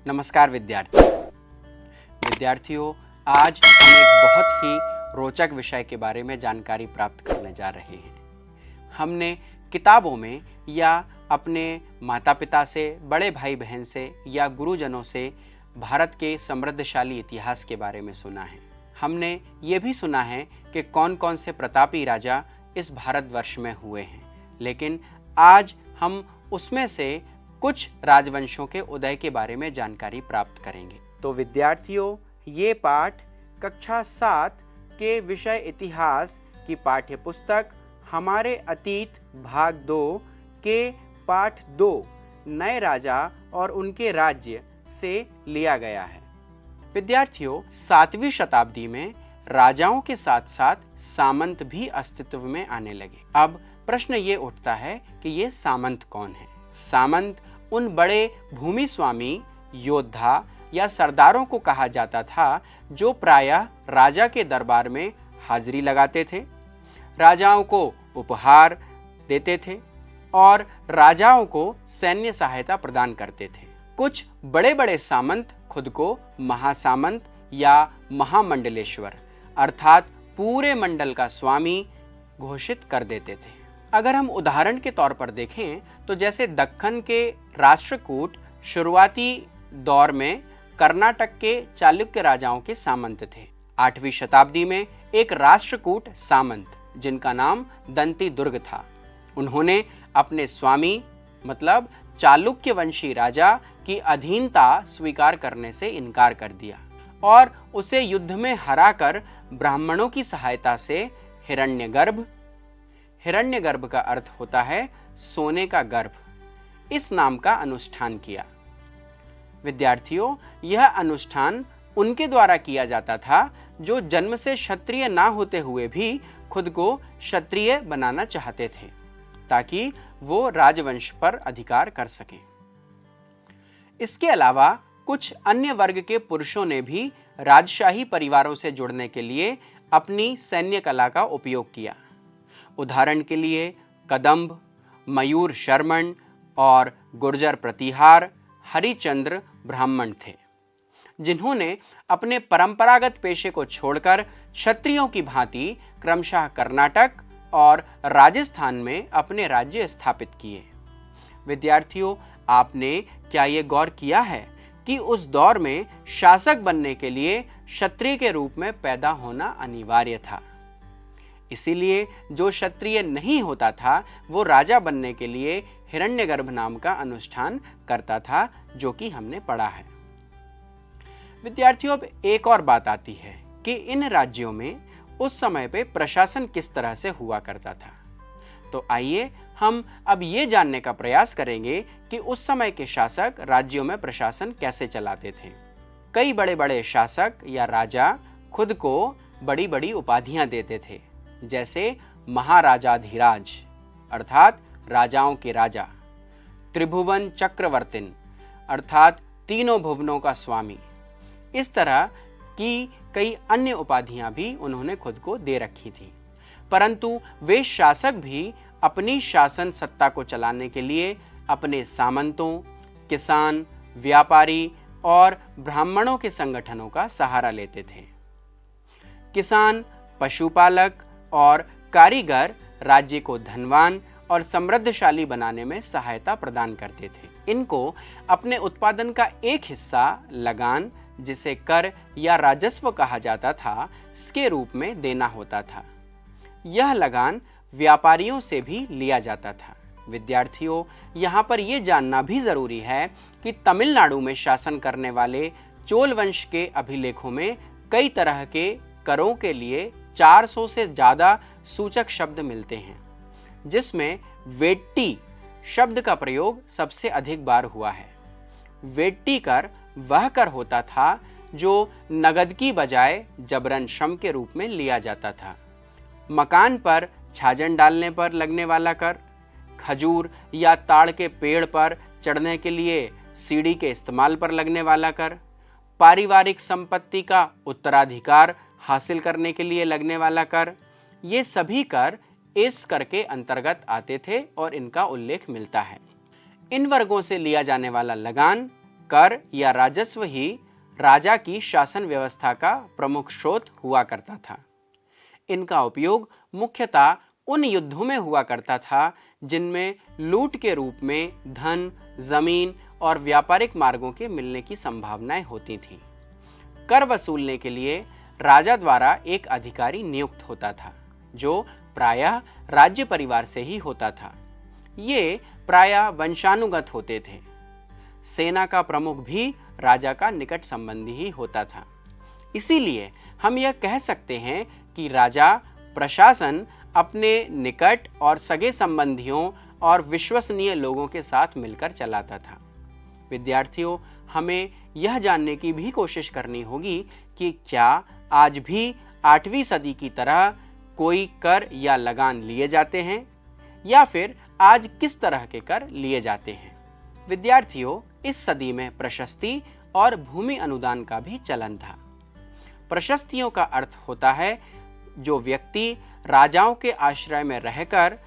नमस्कार विद्यार्थियों, आज हम एक बहुत ही रोचक विषय के बारे में जानकारी प्राप्त करने जा रहे हैं। हमने किताबों में या अपने माता पिता से, बड़े भाई बहन से या गुरुजनों से भारत के समृद्धशाली इतिहास के बारे में सुना है। हमने ये भी सुना है कि कौन कौन से प्रतापी राजा इस भारतवर्ष में हुए हैं, लेकिन आज हम उसमें से कुछ राजवंशों के उदय के बारे में जानकारी प्राप्त करेंगे। तो विद्यार्थियों, ये पाठ कक्षा 7 के विषय इतिहास की पाठ्य पुस्तक हमारे अतीत भाग 2 के पाठ 2 नए राजा और उनके राज्य से लिया गया है। विद्यार्थियों, 7वीं शताब्दी में राजाओं के साथ साथ सामंत भी अस्तित्व में आने लगे। अब प्रश्न ये उठता है कि ये सामंत कौन है? सामंत उन बड़े भूमि स्वामी, योद्धा या सरदारों को कहा जाता था जो प्रायः राजा के दरबार में हाजिरी लगाते थे, राजाओं को उपहार देते थे और राजाओं को सैन्य सहायता प्रदान करते थे। कुछ बड़े बड़े सामंत खुद को महासामंत या महामंडलेश्वर अर्थात पूरे मंडल का स्वामी घोषित कर देते थे। अगर हम उदाहरण के तौर पर देखें तो जैसे दक्कन के राष्ट्रकूट शुरुआती दौर में कर्नाटक के चालुक्य राजाओं के सामंत थे। 8वीं शताब्दी में एक राष्ट्रकूट सामंत जिनका नाम दंती दुर्ग था, उन्होंने अपने स्वामी मतलब चालुक्य वंशी राजा की अधीनता स्वीकार करने से इनकार कर दिया और उसे युद्ध में हराकर ब्राह्मणों की सहायता से हिरण्यगर्भ का अर्थ होता है सोने का गर्भ, इस नाम का अनुष्ठान किया। विद्यार्थियों, यह अनुष्ठान उनके द्वारा किया जाता था जो जन्म से क्षत्रिय ना होते हुए भी खुद को क्षत्रिय बनाना चाहते थे ताकि वो राजवंश पर अधिकार कर सकें। इसके अलावा कुछ अन्य वर्ग के पुरुषों ने भी राजशाही परिवारों से जुड़ने के लिए अपनी सैन्य कला का उपयोग किया। उदाहरण के लिए कदंब, मयूर शर्मन और गुर्जर प्रतिहार हरिचंद्र ब्राह्मण थे, जिन्होंने अपने परंपरागत पेशे को छोड़कर क्षत्रियों की भांति क्रमशः कर्नाटक और राजस्थान में अपने राज्य स्थापित किए। विद्यार्थियों, आपने क्या ये गौर किया है कि उस दौर में शासक बनने के लिए क्षत्रिय के रूप में पैदा होना अनिवार्य था। इसीलिए जो क्षत्रिय नहीं होता था वो राजा बनने के लिए हिरण्यगर्भ नाम का अनुष्ठान करता था, जो कि हमने पढ़ा है। विद्यार्थियों, अब एक और बात आती है कि इन राज्यों में उस समय पे प्रशासन किस तरह से हुआ करता था। तो आइए हम अब ये जानने का प्रयास करेंगे कि उस समय के शासक राज्यों में प्रशासन कैसे चलाते थे। कई बड़े बड़े शासक या राजा खुद को बड़ी बड़ी उपाधियां देते थे, जैसे महाराजाधिराज अर्थात राजाओं के राजा, त्रिभुवन चक्रवर्तिन अर्थात तीनों भुवनों का स्वामी। इस तरह की कई अन्य उपाधियां भी उन्होंने खुद को दे रखी थी, परंतु वे शासक भी अपनी शासन सत्ता को चलाने के लिए अपने सामंतों, किसान, व्यापारी और ब्राह्मणों के संगठनों का सहारा लेते थे। किसान, पशुपालक और कारीगर राज्य को धनवान और समृद्धशाली बनाने में सहायता प्रदान करते थे। इनको अपने उत्पादन का एक हिस्सा लगान, जिसे कर या राजस्व कहा जाता था, इसके रूप में देना होता था। यह लगान व्यापारियों से भी लिया जाता था। विद्यार्थियों, यहाँ पर यह जानना भी जरूरी है कि तमिलनाडु में शासन करने वाले चोल वंश के अभिलेखों में कई तरह के करों के लिए 400 से ज्यादा सूचक शब्द मिलते हैं, जिसमें वेट्टी शब्द का प्रयोग सबसे अधिक बार हुआ है। वेट्टी कर वह कर होता था जो नगद की बजाय जबरन श्रम के रूप में लिया जाता था। मकान पर छाजन डालने पर लगने वाला कर, खजूर या ताड़ के पेड़ पर चढ़ने के लिए सीढ़ी के इस्तेमाल पर लगने वाला कर, पारिवारिक संपत्ति का उत्तराधिकार हासिल करने के लिए लगने वाला कर, ये सभी कर इस कर के अंतर्गत आते थे और इनका उल्लेख मिलता है। इन वर्गों से लिया जाने वाला लगान कर या राजस्व ही राजा की शासन व्यवस्था का प्रमुख स्रोत हुआ करता था। इनका उपयोग मुख्यतः उन युद्धों में हुआ करता था जिनमें लूट के रूप में धन, जमीन और व्यापारिक मार्गों के मिलने की संभावनाएं होती थीं। कर वसूलने के लिए राजा द्वारा एक अधिकारी नियुक्त होता था, जो प्रायः राज्य परिवार से ही होता था। ये प्रायः वंशानुगत होते थे। सेना का प्रमुख भी राजा का निकट संबंधी ही होता था। इसीलिए हम यह कह सकते हैं कि राजा प्रशासन अपने निकट और सगे संबंधियों और विश्वसनीय लोगों के साथ मिलकर चलाता था। विद्यार्थियों, हमें यह जानने की भी कोशिश करनी होगी कि क्या आज भी 8वीं सदी की तरह कोई कर या लगान लिए जाते हैं, या फिर आज किस तरह के कर लिए जाते हैं। विद्यार्थियों, इस सदी में प्रशस्ति और भूमि अनुदान का भी चलन था। प्रशस्तियों का अर्थ होता है जो व्यक्ति राजाओं के आश्रय में रहकर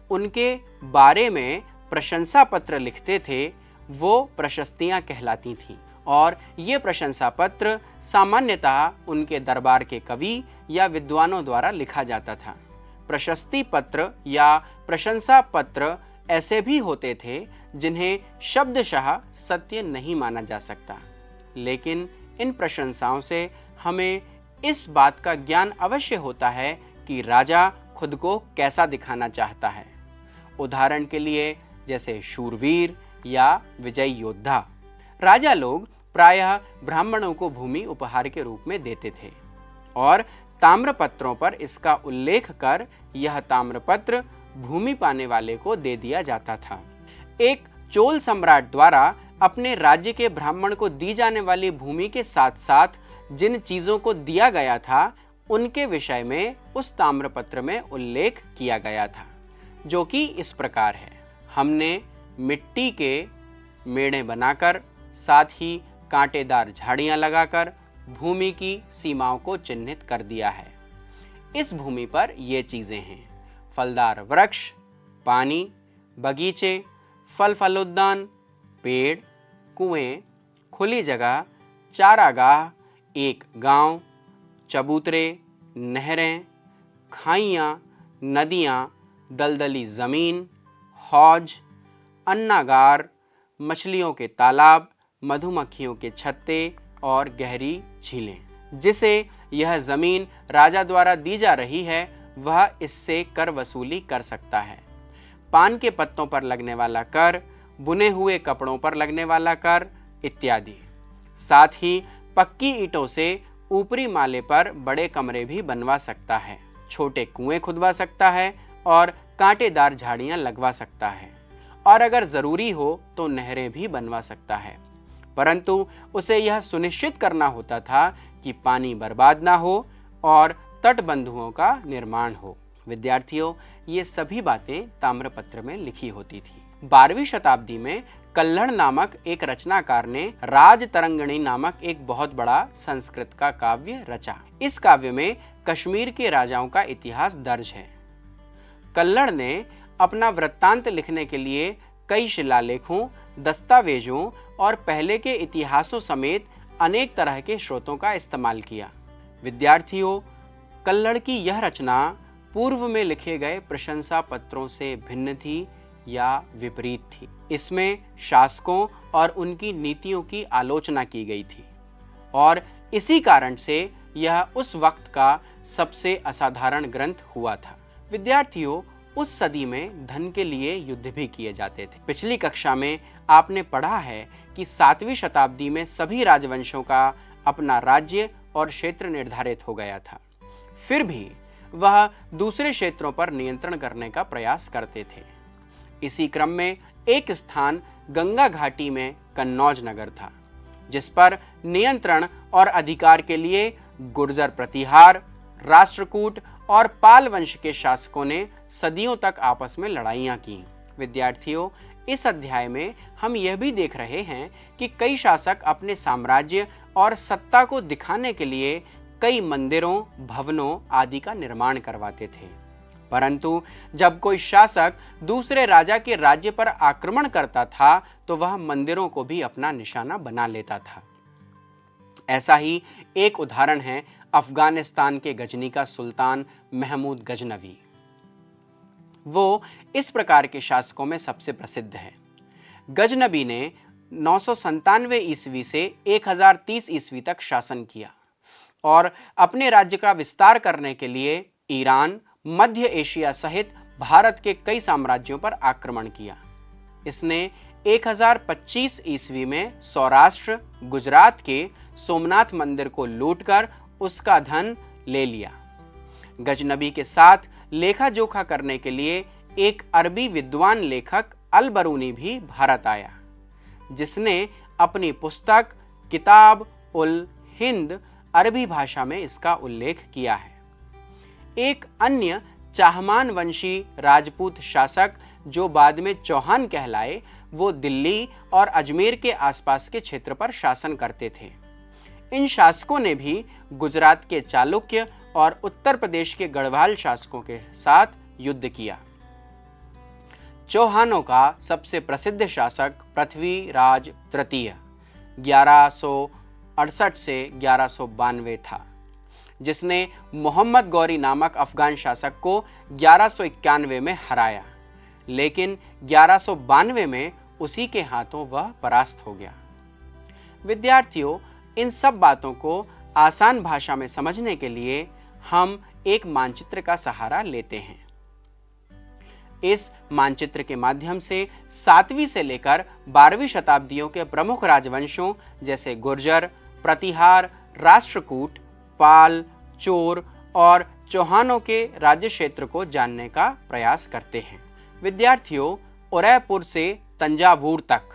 उनके बारे में प्रशंसा पत्र लिखते थे, वो प्रशस्तियां कहलाती थीं। और ये प्रशंसा पत्र सामान्यतः उनके दरबार के कवि या विद्वानों द्वारा लिखा जाता था। प्रशस्ति पत्र या प्रशंसा पत्र ऐसे भी होते थे जिन्हें शब्दशः सत्य नहीं माना जा सकता, लेकिन इन प्रशंसाओं से हमें इस बात का ज्ञान अवश्य होता है कि राजा खुद को कैसा दिखाना चाहता है। उदाहरण के लिए जैसे शूरवीर या विजयी योद्धा। राजा लोग प्रायः ब्राह्मणों को भूमि उपहार के रूप में देते थे और ताम्रपत्रों पर इसका उल्लेख कर यह ताम्रपत्र भूमि पाने वाले को दे दिया जाता था। एक चोल सम्राट द्वारा अपने राज्य के ब्राह्मण को दी जाने वाली भूमि के साथ साथ जिन चीजों को दिया गया था, उनके विषय में उस ताम्रपत्र में उल्लेख किया गया था, जो कि इस प्रकार है। हमने मिट्टी के मेढ़े बनाकर, साथ ही कांटेदार झाड़ियां लगाकर भूमि की सीमाओं को चिन्हित कर दिया है। इस भूमि पर ये चीजें हैं: फलदार वृक्ष, पानी, बगीचे, फल फलोद्यान, पेड़, कुएं, खुली जगह, चारागाह, एक गांव, चबूतरे, नहरें, खाइयां, नदियां, दलदली जमीन, हौज, अन्नागार, मछलियों के तालाब, मधुमक्खियों के छत्ते और गहरी झीलें। जिसे यह जमीन राजा द्वारा दी जा रही है, वह इससे कर वसूली कर सकता है। पान के पत्तों पर लगने वाला कर, बुने हुए कपड़ों पर लगने वाला कर इत्यादि। साथ ही पक्की ईंटों से ऊपरी माले पर बड़े कमरे भी बनवा सकता है, छोटे कुएं खुदवा सकता है और कांटेदार झाड़ियां लगवा सकता है, और अगर जरूरी हो तो नहरें भी बनवा सकता है। परंतु उसे यह सुनिश्चित करना होता था कि पानी बर्बाद ना हो और तटबंधुओं का निर्माण हो। विद्यार्थियों, ये सभी बातें ताम्रपत्र में लिखी होती थी। 12वीं शताब्दी में कल्हड़ नामक एक रचनाकार ने राजतरंगिणी नामक एक बहुत बड़ा संस्कृत का काव्य रचा। इस काव्य में कश्मीर के राजाओं का इतिहास दर्ज है। कल्हड़ ने अपना वृत्तांत लिखने के लिए कई शिलालेखों, दस्तावेजों और पहले के इतिहासों समेत अनेक तरह के स्रोतों का इस्तेमाल किया। विद्यार्थियों, कल्हड़ की यह रचना पूर्व में लिखे गए प्रशंसा पत्रों से भिन्न थी या विपरीत थी। इसमें शासकों और उनकी नीतियों की आलोचना की गई थी और इसी कारण से यह उस वक्त का सबसे असाधारण ग्रंथ हुआ था। विद्यार्थियों, उस सदी में धन के लिए युद्ध भी किए जाते थे। पिछली कक्षा में आपने पढ़ा है कि 7वीं शताब्दी में सभी राजवंशों का अपना राज्य और क्षेत्र निर्धारित हो गया था। फिर भी वह दूसरे क्षेत्रों पर नियंत्रण करने का प्रयास करते थे। इसी क्रम में एक स्थान गंगा घाटी में कन्नौज नगर था, जिस पर नियंत्रण और अधिकार के लिए गुर्जर प्रतिहार, राष्ट्रकूट और पाल वंश के शासकों ने सदियों तक आपस में लड़ाइयां की। विद्यार्थियों, इस अध्याय में हम यह भी देख रहे हैं कि कई शासक अपने साम्राज्य और सत्ता को दिखाने के लिए कई मंदिरों, भवनों आदि का निर्माण करवाते थे। परंतु जब कोई शासक दूसरे राजा के राज्य पर आक्रमण करता था तो वह मंदिरों को भी अपना निशाना बना लेता था। ऐसा ही एक उदाहरण है अफगानिस्तान के गजनी का सुल्तान महमूद गजनवी। वो इस प्रकार के शासकों में सबसे प्रसिद्ध है। गजनवी ने 997 ईस्वी से 1030 ईस्वी तक शासन किया और अपने राज्य का विस्तार करने के लिए ईरान, मध्य एशिया सहित भारत के कई साम्राज्यों पर आक्रमण किया। इसने 1025 ईस्वी में सौराष्ट्र, गुजरात के सोमनाथ मंदिर को लूटकर उसका धन ले लिया। गजनवी के साथ लेखा जोखा करने के लिए एक अरबी विद्वान लेखक अल बरूनी भी भारत आया, जिसने अपनी पुस्तक किताब उल हिंद अरबी भाषा में इसका उल्लेख किया है। एक अन्य चाहमान वंशी राजपूत शासक जो बाद में चौहान कहलाए, वो दिल्ली और अजमेर के आसपास के क्षेत्र पर शासन करते थे। इन शासकों ने भी गुजरात के चालुक्य और उत्तर प्रदेश के गढ़वाल शासकों के साथ युद्ध किया। चौहानों का सबसे प्रसिद्ध शासक पृथ्वीराज तृतीय 1168 से 1192 था, जिसने मोहम्मद गौरी नामक अफगान शासक को 1191 में हराया, लेकिन 1192 में उसी के हाथों वह परास्त हो गया। विद्यार्थियों, इन सब बातों को आसान भाषा में समझने के लिए हम एक मानचित्र का सहारा लेते हैं। इस मानचित्र के माध्यम से 7वीं से लेकर 12वीं शताब्दियों के प्रमुख राजवंशों जैसे गुर्जर, प्रतिहार, राष्ट्रकूट, पाल, चोर और चौहानों के राज्य क्षेत्र को जानने का प्रयास करते हैं। विद्यार्थियों, उदयपुर से तंजावुर तक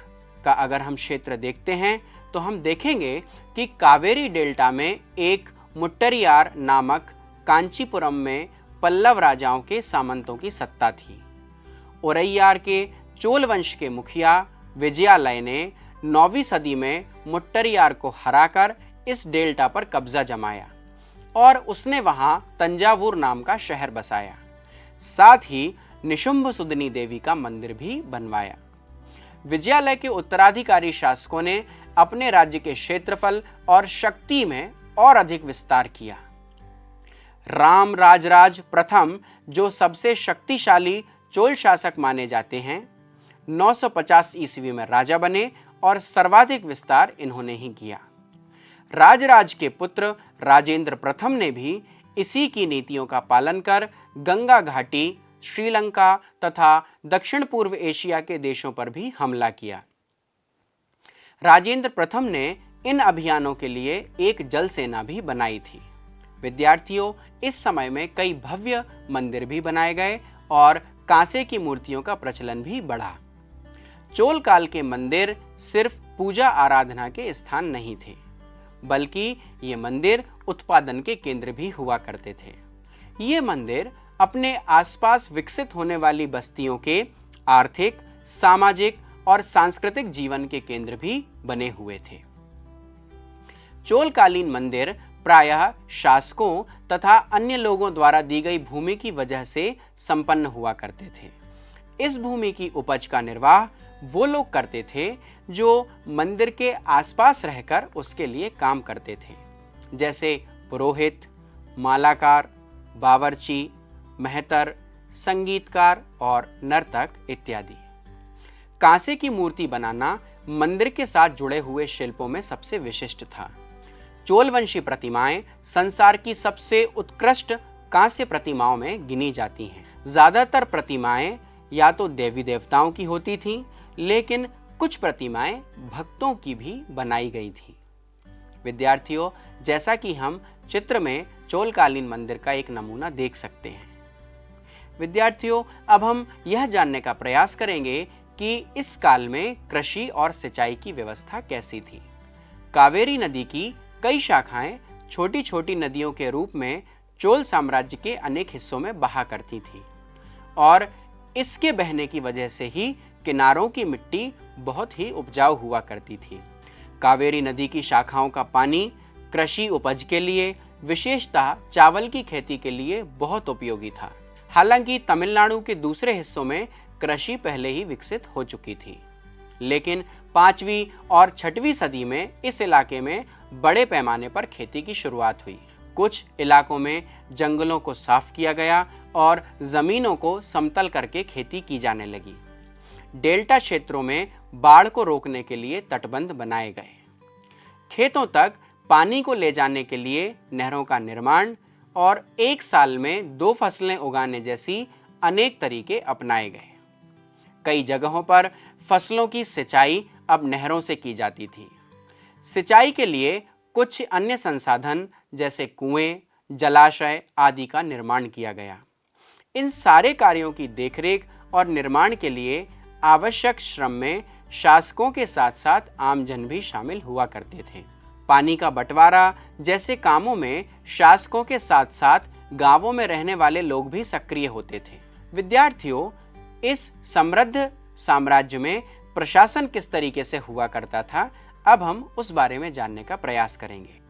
का अगर हम क्षेत्र देखते हैं तो हम देखेंगे कि कावेरी डेल्टा में एक मुट्टरियार नामक कांचीपुरम में पल्लव राजाओं के सामंतों की सत्ता थी। ओरैयार के चोल वंश के मुखिया विजयालय ने 9वीं सदी में मुट्टरियार को हराकर इस डेल्टा पर कब्जा जमाया और उसने वहां तंजावुर नाम का शहर बसाया। साथ ही निशुंभ सुदनी देवी का मंदिर भी बनवाया। विजयालय के उत्तराधिकारी शासकों ने अपने राज्य के क्षेत्रफल और शक्ति में और अधिक विस्तार किया। राम राजराज प्रथम, जो सबसे शक्तिशाली चोल शासक माने जाते हैं, 950 ईस्वी में राजा बने और सर्वाधिक विस्तार इन्होंने ही किया। राजराज के पुत्र राजेंद्र प्रथम ने भी इसी की नीतियों का पालन कर गंगा घाटी, श्रीलंका तथा दक्षिण पूर्व एशिया के देशों पर भी हमला किया। राजेंद्र प्रथम ने इन अभियानों के लिए एक जल सेना भी बनाई थी। विद्यार्थियों, इस समय में कई भव्य मंदिर भी बनाए गए और कांसे की मूर्तियों का प्रचलन भी बढ़ा। चोल काल के मंदिर सिर्फ पूजा आराधना के स्थान नहीं थे, बल्कि ये मंदिर उत्पादन के केंद्र भी हुआ करते थे। ये मंदिर अपने आसपास विकसित होने वाली बस्तियों के आर्थिक, सामाजिक और सांस्कृतिक जीवन के केंद्र भी बने हुए थे। चोलकालीन मंदिर प्रायः शासकों तथा अन्य लोगों द्वारा दी गई भूमि की वजह से संपन्न हुआ करते थे। इस भूमि की उपज का निर्वाह वो लोग करते थे जो मंदिर के आसपास रहकर उसके लिए काम करते थे, जैसे पुरोहित, मालाकार, बावर्ची, मेहतर, संगीतकार और नर्तक इत्यादि। कांसे की मूर्ति बनाना मंदिर के साथ जुड़े हुए शिल्पों में सबसे विशिष्ट था। चोलवंशी प्रतिमाएं संसार की सबसे उत्कृष्ट कांस्य प्रतिमाओं में गिनी जाती हैं। ज्यादातर प्रतिमाएं या तो देवी देवताओं की होती थीं, लेकिन कुछ प्रतिमाएं भक्तों की भी बनाई गई थीं। विद्यार्थियों, जैसा कि हम चित्र में चोलकालीन मंदिर का एक नमूना देख सकते हैं। विद्यार्थियों, अब हम यह जानने का प्रयास करेंगे कि इस काल में कृषि और सिंचाई की व्यवस्था कैसी थी। कावेरी नदी की कई शाखाएं छोटी छोटी नदियों के रूप में चोल साम्राज्य के अनेक हिस्सों में बहा करती थी और इसके बहने की वजह से ही किनारों की मिट्टी बहुत ही उपजाऊ हुआ करती थी। कावेरी नदी की शाखाओं का पानी कृषि उपज के लिए, विशेषतः चावल की खेती के लिए बहुत उपयोगी था। हालांकि तमिलनाडु के दूसरे हिस्सों में कृषि पहले ही विकसित हो चुकी थी, लेकिन 5वीं और 6वीं सदी में इस इलाके में बड़े पैमाने पर खेती की शुरुआत हुई। कुछ इलाकों में जंगलों को साफ किया गया और जमीनों को समतल करके खेती की जाने लगी। डेल्टा क्षेत्रों में बाढ़ को रोकने के लिए तटबंध बनाए गए। खेतों तक पानी को ले जाने के लिए नहरों का निर्माण और एक साल में 2 फसलें उगाने जैसी अनेक तरीके अपनाए गए। कई जगहों पर फसलों की सिंचाई अब नहरों से की जाती थी। सिंचाई के लिए कुछ अन्य संसाधन जैसे कुएं, जलाशय आदि का निर्माण किया गया। इन सारे कार्यों की देखरेख और निर्माण के लिए आवश्यक श्रम में शासकों के साथ साथ आमजन भी शामिल हुआ करते थे। पानी का बंटवारा जैसे कामों में शासकों के साथ साथ गांवों में रहने वाले लोग भी सक्रिय होते थे। विद्यार्थियों, इस समृद्ध साम्राज्य में प्रशासन किस तरीके से हुआ करता था, अब हम उस बारे में जानने का प्रयास करेंगे।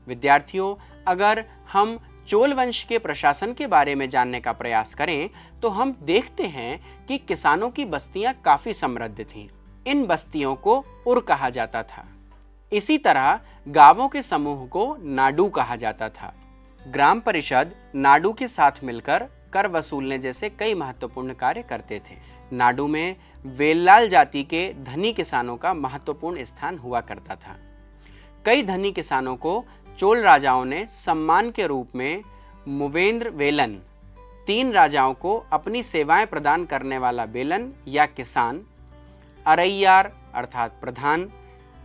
विद्यार्थियों, अगर हम चोल वंश के प्रशासन के बारे में जानने का प्रयास करें तो हम देखते हैं कि किसानों की बस्तियां काफी समृद्ध थीं। इन बस्तियों को उर कहा जाता था। इसी तरह गांवों के समूह को नाडू कहा जाता था। ग्राम परिषद नाडू के साथ मिलकर कर वसूलने जैसे कई महत्वपूर्ण कार्य करते थे। नाडू में वेल्लाल जाति के धनी किसानों का महत्वपूर्ण स्थान हुआ करता था। कई धनी किसानों को चोल राजाओं ने सम्मान के रूप में मुवेंद्र वेलन, 3 राजाओं को अपनी सेवाएं प्रदान करने वाला बेलन या किसान, अरैयार अर्थात प्रधान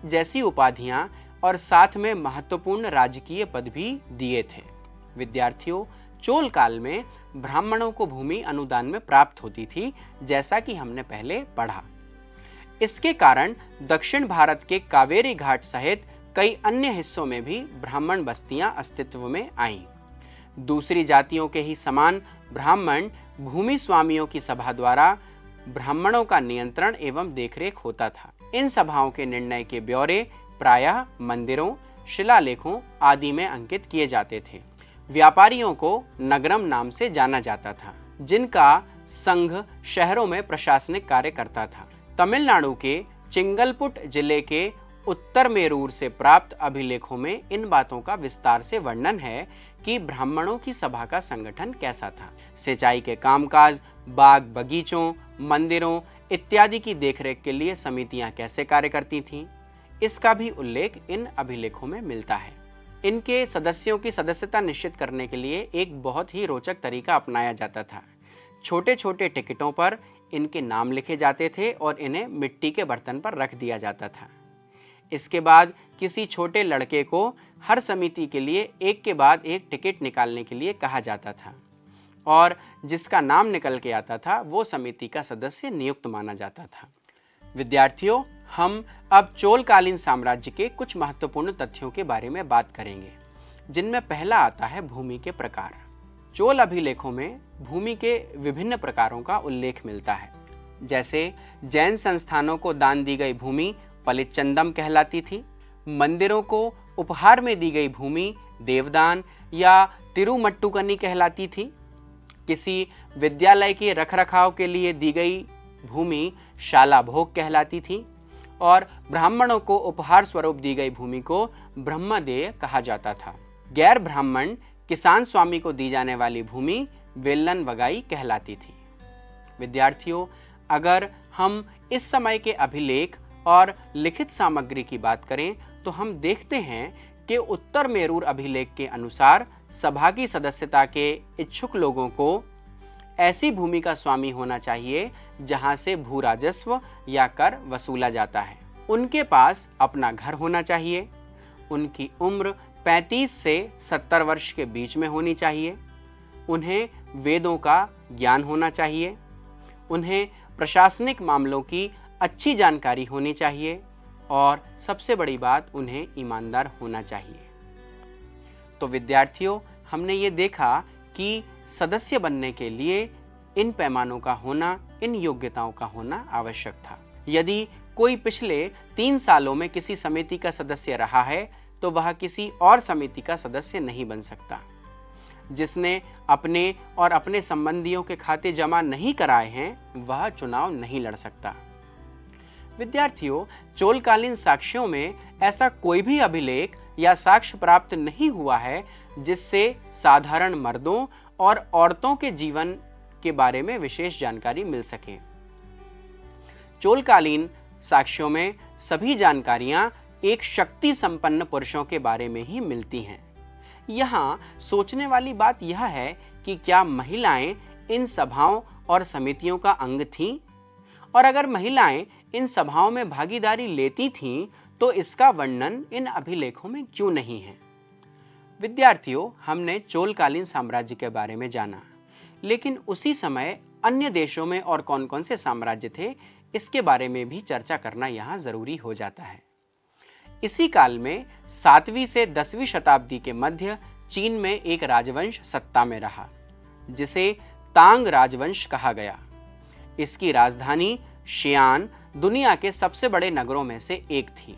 जैसी उपाधियां और साथ में महत्वपूर्ण राजकीय पद भी दिए थे। विद्यार्थियों, चोल काल में ब्राह्मणों को भूमि अनुदान में प्राप्त होती थी, जैसा कि हमने पहले पढ़ा। इसके कारण दक्षिण भारत के कावेरी घाट सहित कई अन्य हिस्सों में भी ब्राह्मण बस्तियां अस्तित्व में आईं। दूसरी जातियों के ही समान ब्राह्मण भूमि स्वामियों की सभा द्वारा ब्राह्मणों का नियंत्रण एवं देखरेख होता था। इन सभाओं के निर्णय के ब्यौरे प्रायः मंदिरों, शिलालेखों आदि में अंकित किए जाते थे। व्यापारियों को नगरम नाम से जाना जाता था, जिनका संघ शहरों में प्रशासनिक कार्य करता था। तमिलनाडु के चिंगलपुट जिले के उत्तर मेरूर से प्राप्त अभिलेखों में इन बातों का विस्तार से वर्णन है कि ब्राह्मणों की सभा का संगठन कैसा था। सिंचाई के कामकाज, बाग बगीचों, मंदिरों इत्यादि की देखरेख के लिए समितियां कैसे कार्य करती थीं, इसका भी उल्लेख इन अभिलेखों में मिलता है। इनके सदस्यों की सदस्यता निश्चित करने के लिए एक बहुत ही रोचक तरीका अपनाया जाता था। छोटे छोटे टिकटों पर इनके नाम लिखे जाते थे और इन्हें मिट्टी के बर्तन पर रख दिया जाता था। इसके बाद किसी छोटे लड़के को हर समिति के लिए एक के बाद एक टिकट निकालने के लिए कहा जाता था और जिसका नाम निकल के आता था वो समिति का सदस्य नियुक्त माना जाता था। विद्यार्थियों, हम अब चोलकालीन साम्राज्य के कुछ महत्वपूर्ण तथ्यों के बारे में बात करेंगे, जिनमें पहला आता है भूमि के प्रकार। चोल अभिलेखों में भूमि के विभिन्न प्रकारों का उल्लेख मिलता है। जैसे जैन संस्थानों को दान दी गई भूमि पलिचंदम कहलाती थी। मंदिरों को उपहार में दी गई भूमि देवदान या तिरुमट्टुकनी कहलाती थी। किसी विद्यालय के रखरखाव के लिए दी गई भूमि शाला भोग कहलाती थी और ब्राह्मणों को उपहार स्वरूप दी गई भूमि को ब्रह्मदेय कहा जाता था। गैर ब्राह्मण किसान स्वामी को दी जाने वाली भूमि वेल्लन वगाई कहलाती थी। विद्यार्थियों, अगर हम इस समय के अभिलेख और लिखित सामग्री की बात करें तो हम देखते हैं कि उत्तर मेरूर अभिलेख के अनुसार सभा की सदस्यता के इच्छुक लोगों को ऐसी भूमि का स्वामी होना चाहिए जहां से भू राजस्व या कर वसूला जाता है। उनके पास अपना घर होना चाहिए। उनकी उम्र 35 से 70 वर्ष के बीच में होनी चाहिए। उन्हें वेदों का ज्ञान होना चाहिए। उन्हें प्रशासनिक मामलों की अच्छी जानकारी होनी चाहिए और सबसे बड़ी बात, उन्हें ईमानदार होना चाहिए। तो विद्यार्थियों, हमने ये देखा कि सदस्य बनने के लिए इन पैमानों का होना, इन योग्यताओं का होना आवश्यक था। यदि कोई पिछले 3 सालों में किसी समिति का सदस्य रहा है तो वह किसी और समिति का सदस्य नहीं बन सकता। जिसने अपने और अपने संबंधियों के खाते जमा नहीं कराए हैं वह चुनाव नहीं लड़ सकता। विद्यार्थियों, चोलकालीन साक्ष्यों में ऐसा कोई भी अभिलेख या साक्ष्य प्राप्त नहीं हुआ है जिससे साधारण मर्दों और औरतों के जीवन के बारे में विशेष जानकारी मिल सके। चोलकालीन साक्ष्यों में सभी जानकारियां एक शक्ति संपन्न पुरुषों के बारे में ही मिलती हैं। यहाँ सोचने वाली बात यह है कि क्या महिलाएं इन सभाओं और समितियों का अंग थीं? और अगर महिलाएं इन सभाओं में भागीदारी लेती थीं, तो इसका वर्णन इन अभिलेखों में क्यों नहीं है? विद्यार्थियों, हमने चोलकालीन साम्राज्य के बारे में जाना, लेकिन उसी समय अन्य देशों में और कौन कौन से साम्राज्य थे, इसके बारे में भी चर्चा करना यहाँ जरूरी हो जाता है। इसी काल में 7वीं से 10वीं शताब्दी के मध्य चीन में एक राजवंश सत्ता में रहा, जिसे तांग राजवंश कहा गया। इसकी राजधानी शियान दुनिया के सबसे बड़े नगरों में से एक थी,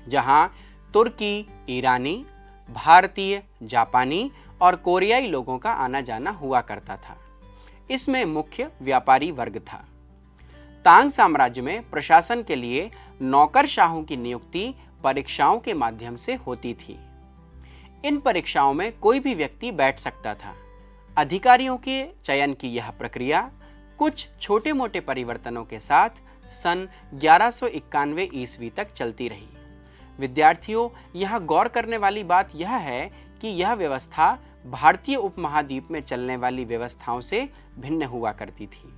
जहां तुर्की, ईरानी, भारतीय, जापानी और कोरियाई लोगों का आना जाना हुआ करता था। इसमें मुख्य व्यापारी वर्ग था। तांग साम्राज्य में प्रशासन के लिए नौकरशाहों की नियुक्ति परीक्षाओं के माध्यम से होती थी। इन परीक्षाओं में कोई भी व्यक्ति बैठ सकता था। अधिकारियों के चयन की यह प्रक्रिया कुछ छोटे मोटे परिवर्तनों के साथ सन 1191 ईस्वी तक चलती रही। विद्यार्थियों, यह गौर करने वाली बात यह है कि यह व्यवस्था भारतीय उपमहाद्वीप में चलने वाली व्यवस्थाओं से भिन्न हुआ करती थी।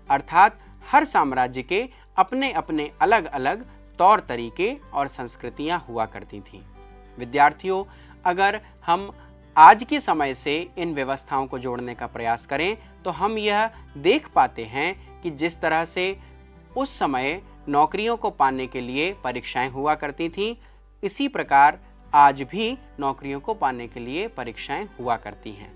अर्थात हर साम्राज्य के अपने अपने अलग अलग तौर तरीके और संस्कृतियां हुआ करती थीं। विद्यार्थियों, अगर हम आज के समय से इन व्यवस्थाओं को जोड़ने का प्रयास करें तो हम यह देख पाते हैं कि जिस तरह से उस समय नौकरियों को पाने के लिए परीक्षाएं हुआ करती थीं, इसी प्रकार आज भी नौकरियों को पाने के लिए परीक्षाएं हुआ करती हैं।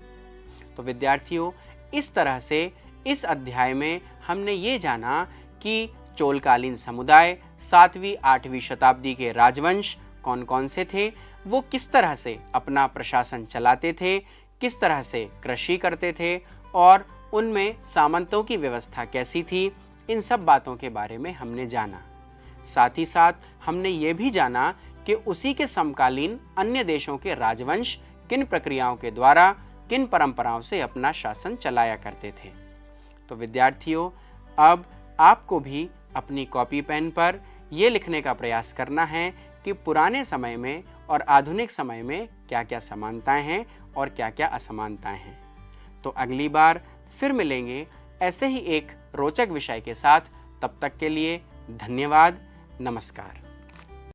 तो विद्यार्थियों, इस तरह से इस अध्याय में हमने ये जाना कि चोलकालीन समुदाय 7वीं 8वीं शताब्दी के राजवंश कौन कौन से थे, वो किस तरह से अपना प्रशासन चलाते थे, किस तरह से कृषि करते थे और उनमें सामंतों की व्यवस्था कैसी थी। इन सब बातों के बारे में हमने जाना। साथ ही साथ हमने ये भी जाना कि उसी के समकालीन अन्य देशों के राजवंश किन प्रक्रियाओं के द्वारा, किन परंपराओं से अपना शासन चलाया करते थे। तो विद्यार्थियों, अब आपको भी अपनी कॉपी पेन पर यह लिखने का प्रयास करना है कि पुराने समय में और आधुनिक समय में क्या क्या समानताएं हैं और क्या क्या असमानताएं हैं। तो अगली बार फिर मिलेंगे ऐसे ही एक रोचक विषय के साथ। तब तक के लिए धन्यवाद। नमस्कार।